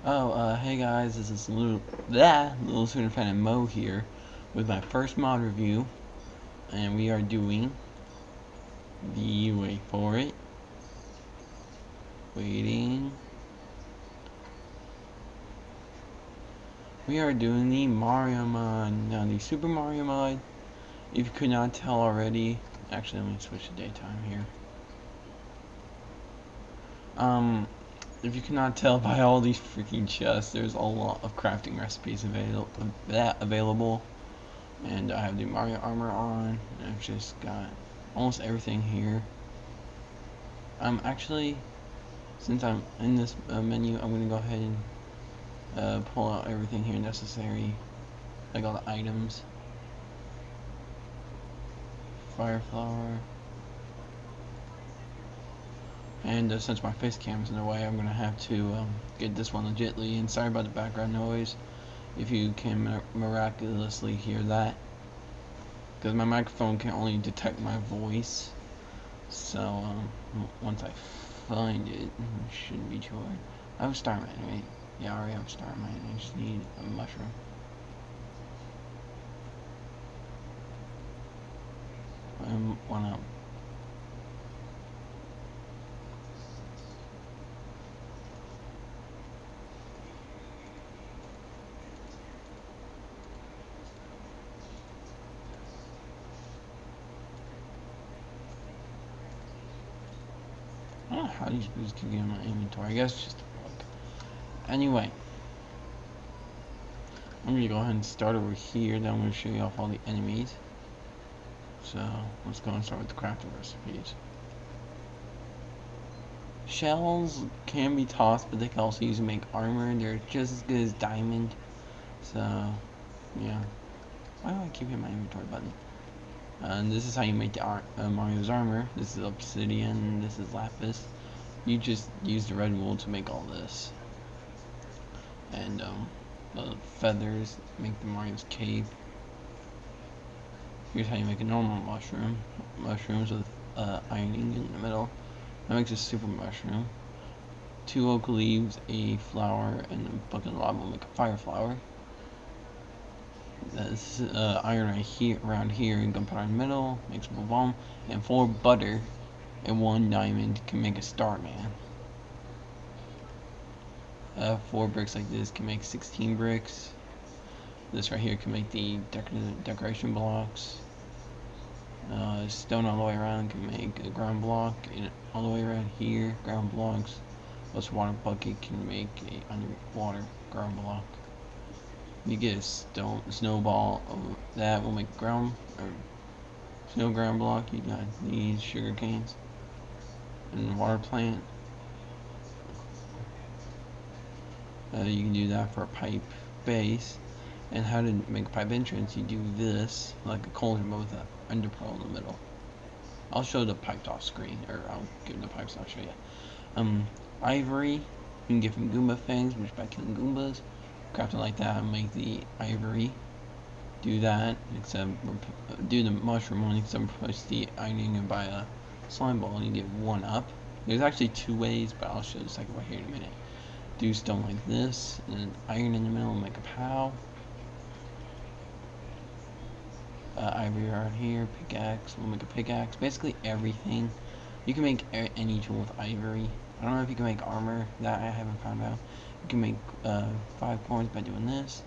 Hey guys, this is Little Sooner Fan and Mo here with my first mod review, and we are doing wait for it, waiting, we are doing the Mario mod, now the Super Mario mod. If you could not tell already, actually let me switch to daytime here. If you cannot tell by all these freaking chests, there's a lot of crafting recipes available. And I have the Mario armor on. I've just got almost everything here. Actually, since I'm in this menu, I'm gonna go ahead and pull out everything here necessary, like all the items. Fire flower. And since my face cam's in the way, I'm gonna have to get this one legitly. And sorry about the background noise if you can miraculously hear that, because my microphone can only detect my voice. So once I find it, shouldn't be too hard. I have a star mine, right? Yeah, I already have a star mine. I just need a mushroom. One up. I don't know how these boots can get in my inventory. I guess it's just a bug. Anyway, I'm gonna go ahead and start over here. Then I'm gonna show you off all the enemies. So let's go and start with the crafting recipes. Shells can be tossed, but they can also use to make armor. They're just as good as diamond. So yeah. Why do I keep hitting my inventory button? And this is how you make the Mario's armor. This is obsidian. This is lapis. You just use the red wool to make all this. And the feathers make the Mario's cape. Here's how you make a normal mushroom. Mushrooms with ironing in the middle. That makes a super mushroom. 2 oak leaves, a flower, and a bucket of lava will make a fire flower. This iron right here, around here, and gunpowder in the middle makes a bomb. And 4 butter and 1 diamond can make a Starman. 4 bricks like this can make 16 bricks. This right here can make the decoration blocks. Stone all the way around can make a ground block, and all the way around here, ground blocks. Plus water bucket can make a underwater ground block. You get a snowball, that will make ground, or snow ground block. You got these sugar canes, and water plant. You can do that for a pipe base. And how to make a pipe entrance, you do this, like a cauldron, but with an ender pearl in the middle. I'll show the pipes off screen, or I'll give the pipes, I'll show you. Ivory, you can get from Goomba fangs, which by killing Goombas. Craft it like that and make the ivory. Do that, except do the mushroom one, except replace the ironing and by a slime ball, and you get 1 up. There's actually 2 ways, but I'll show the second way here in a minute. Do stone like this, and iron in the middle and make a POW. Ivory around here, pickaxe, we'll make a pickaxe. Basically everything. You can make any tool with ivory. I don't know if you can make armor, that I haven't found out. You can make 5 coins by doing this.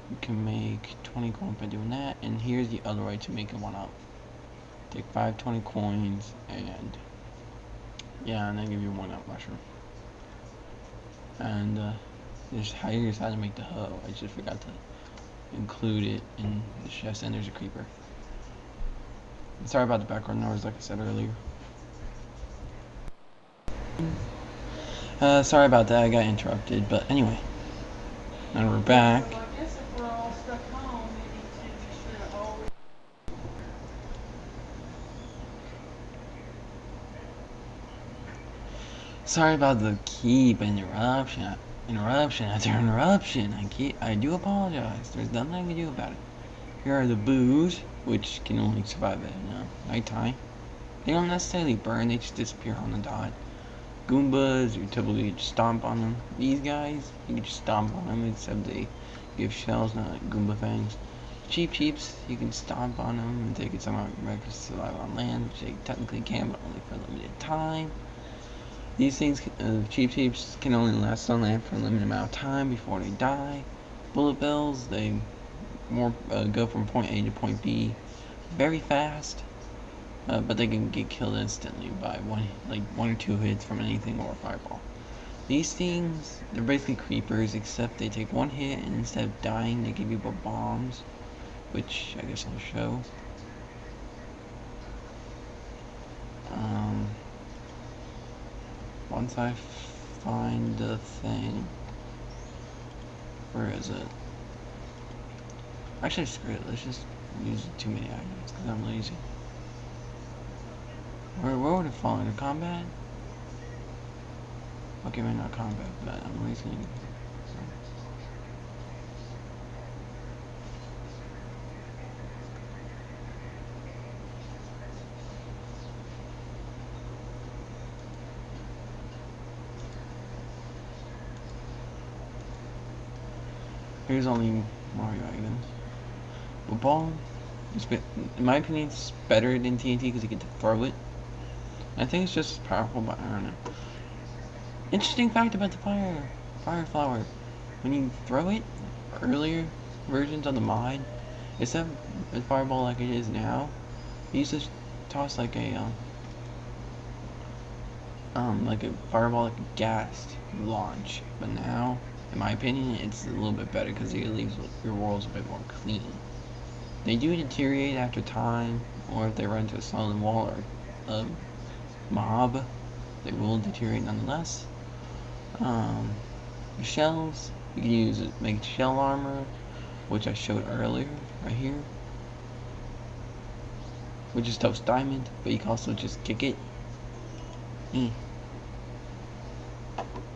You can make 20 coins by doing that. And here's the other way to make a 1 up. Take 5 20 coins and yeah, and then give you 1 up mushroom. And here's how to make the hoe. I just forgot to include it in the chest, and there's a creeper. Sorry about the background noise, like I said earlier. Sorry about that, I got interrupted, but anyway. Now we're back. Sorry about the interruption after interruption. I do apologize. There's nothing I can do about it. Here are the boos, which can only survive at nighttime. They don't necessarily burn, they just disappear on the dot. Goombas, you typically just stomp on them. These guys, you can just stomp on them, except they give shells, not like Goomba fangs. Cheap Cheeps, you can stomp on them and they can somehow reckless survival on land, which they technically can, but only for a limited time. These things, Cheap Cheeps, can only last on land for a limited amount of time before they die. Bullet Bills, they go from point A to point B very fast. But they can get killed instantly by one or two hits from anything or a fireball. These things, they're basically creepers, except they take one hit and instead of dying, they give you bombs, which I guess I'll show. Once I find the thing, where is it? Actually, screw it. Let's just use too many items because I'm lazy. Where would it fall into combat? Okay, maybe not combat, but I'm lazy. Here's only Mario items. The ball, in my opinion, it's better than TNT because you get to throw it. I think it's just as powerful, but I don't know. Interesting fact about the fire flower. When you throw it, earlier versions of the mod, instead of a fireball like it is now, it used to toss like a fireball, like a gas launch. But now, in my opinion, it's a little bit better because it leaves your worlds a bit more clean. They do deteriorate after time, or if they run into a solid wall or a mob, they will deteriorate nonetheless. Shells, you can use it, make shell armor, which I showed earlier, right here, which is toast diamond, but you can also just kick it. And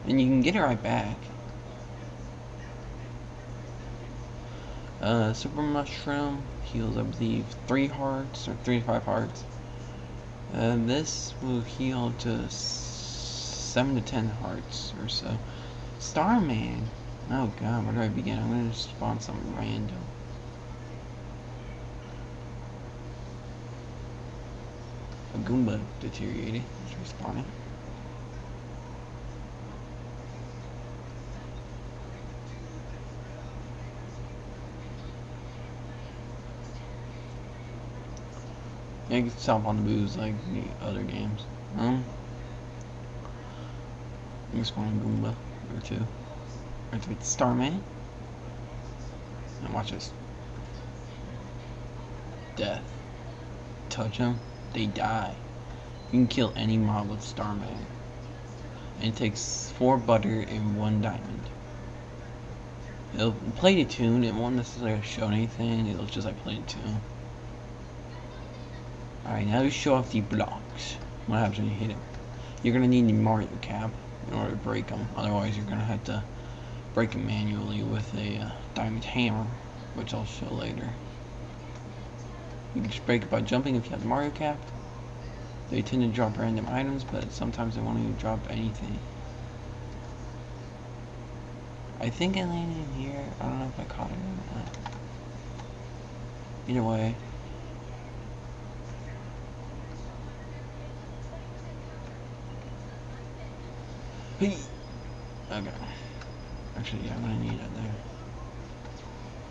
you can get it right back. Super Mushroom heals, I believe, 3 hearts, or 3 to 5 hearts. This will heal to 7 to 10 hearts or so. Starman! Oh god, where do I begin? I'm gonna just spawn something random. A Goomba deteriorated. It's respawning. Yeah, you can stomp on the booze like the other games. You can spawn a Goomba or two. Activate Starman. And watch this. Death. Touch them, they die. You can kill any mob with Starman. And it takes 4 butter and 1 diamond. It'll play the tune, it won't necessarily show anything, it'll just like play the tune. Alright, now to show off the blocks. What happens when you hit them? You're gonna need the Mario cap in order to break them. Otherwise, you're gonna have to break them manually with a diamond hammer, which I'll show later. You can just break it by jumping if you have the Mario cap. They tend to drop random items, but sometimes they won't even drop anything. I think I landed in here. I don't know if I caught it or not. Either way. Okay. Actually, yeah, I'm gonna need it there.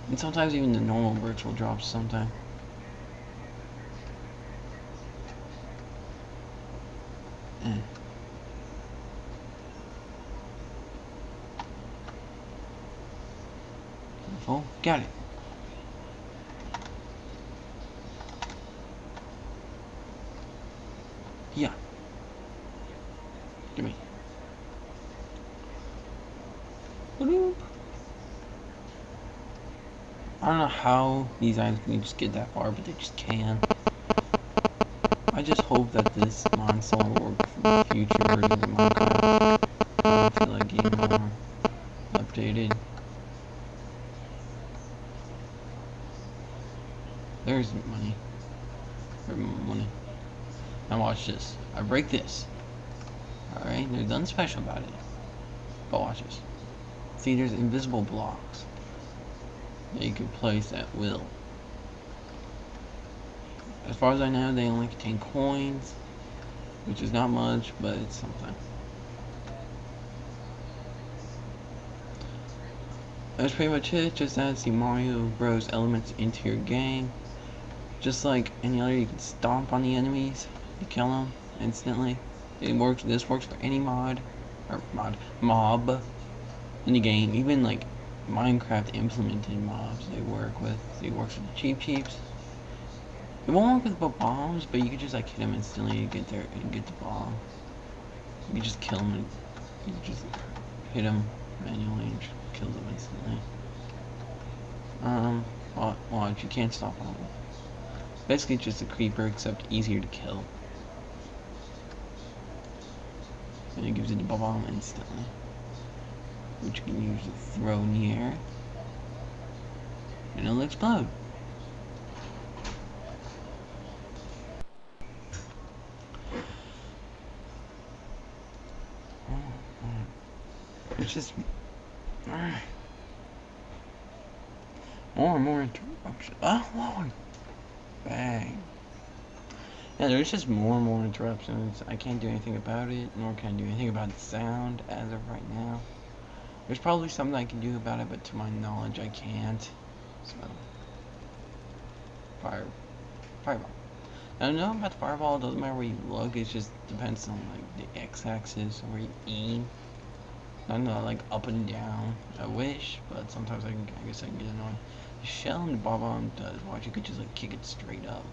And sometimes even the normal bricks will drop sometime. Careful. Got it. Yeah. Give me. I don't know how these items can just get that far, but they just can. I just hope that this console will work for future versions of Minecraft. I feel like getting more updated. There's money. Or money. Now watch this. I break this. Alright, there's nothing special about it. But watch this. See, there's invisible blocks that you can place at will. As far as I know, they only contain coins, which is not much, but it's something. That's pretty much it. Just add the Mario Bros. Elements into your game. Just like any other, you can stomp on the enemies to kill them instantly. It works. This works for any mob in the game. Even like Minecraft implemented mobs they work with. So it works with the Cheeps. It won't work with bombs, but you can just like hit them instantly to get there and get the bomb. You can just kill them and you just hit them manually and kill them instantly. Watch, you can't stop on them. Basically, it's just a creeper, except easier to kill. And it gives you the bomb instantly, which you can use to throw in the air, and it'll explode. It's just more and more interruptions. Oh Lord! Bang! Yeah, there's just more and more interruptions. I can't do anything about it, nor can I do anything about the sound as of right now. There's probably something I can do about it, but to my knowledge, I can't. So, fireball. Now, know about the fireball. It doesn't matter where you look. It just depends on like the x-axis or where you aim. Not like up and down. I wish, but sometimes I guess I can get annoyed. The shell and the bomb does. Watch, you could just like kick it straight up.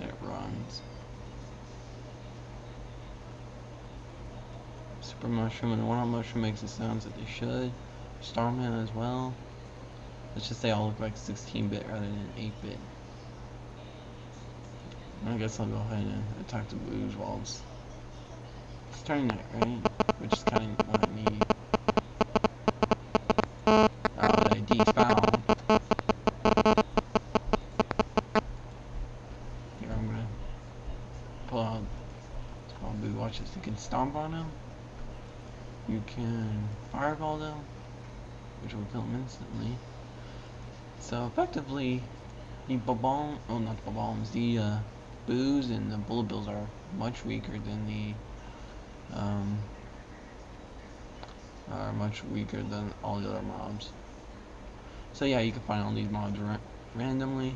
And it runs. Super Mushroom and the One-Up Mushroom makes the sounds that they should. Starman as well. Let's just say all look like 16-bit rather than 8-bit. I guess I'll go ahead and attack the blues while it's turning it, right? Which is kind of what I need. Oh, they despawn. Here, I'm gonna pull out small boo. Watch this. You can stomp on them. You can fireball them, which will kill them instantly. So effectively, the not the bombs, the boos and the bullet bills are much weaker than all the other mobs. So yeah, you can find all these mobs randomly.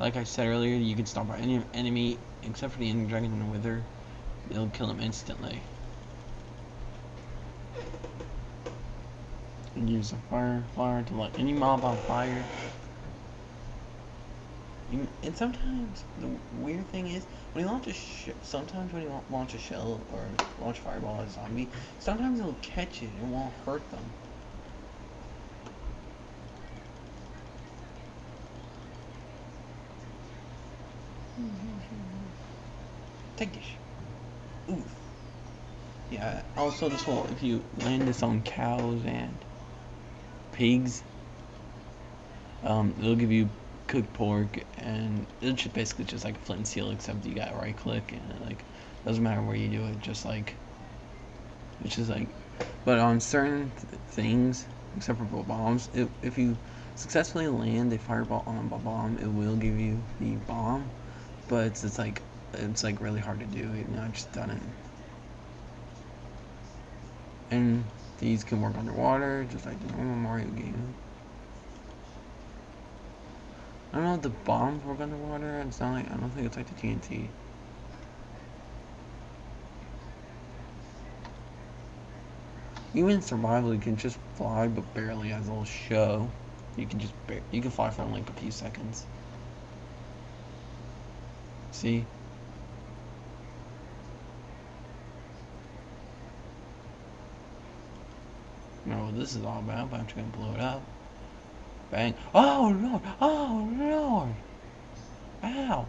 Like I said earlier, you can stomp on any enemy except for the Ender Dragon and the Wither. It'll kill them instantly. And use a fire flower to light any mob on fire. And sometimes the weird thing is when you launch sometimes when you launch a shell or launch a fireball at a zombie, sometimes it'll catch it and won't hurt them. Take this. Oof. Yeah. Also, this will if you land this on cows and pigs, it'll give you cooked pork, and it's just basically just like a flint and steel, except you got right click, and it like doesn't matter where you do it, just like it's just like. But on certain things, except for bombs, if you successfully land a fireball on a bomb, it will give you the bomb, but it's like really hard to do. I've just done it. And these can work underwater, just like the normal Mario game. I don't know if the bombs work underwater. It's not like I don't think it's like the TNT. Even in survival, you can just fly, but barely as a little show. You can fly for like a few seconds. See? I don't know what this is all about, but I'm just gonna blow it up. Bang. Oh Lord! Oh Lord! Ow!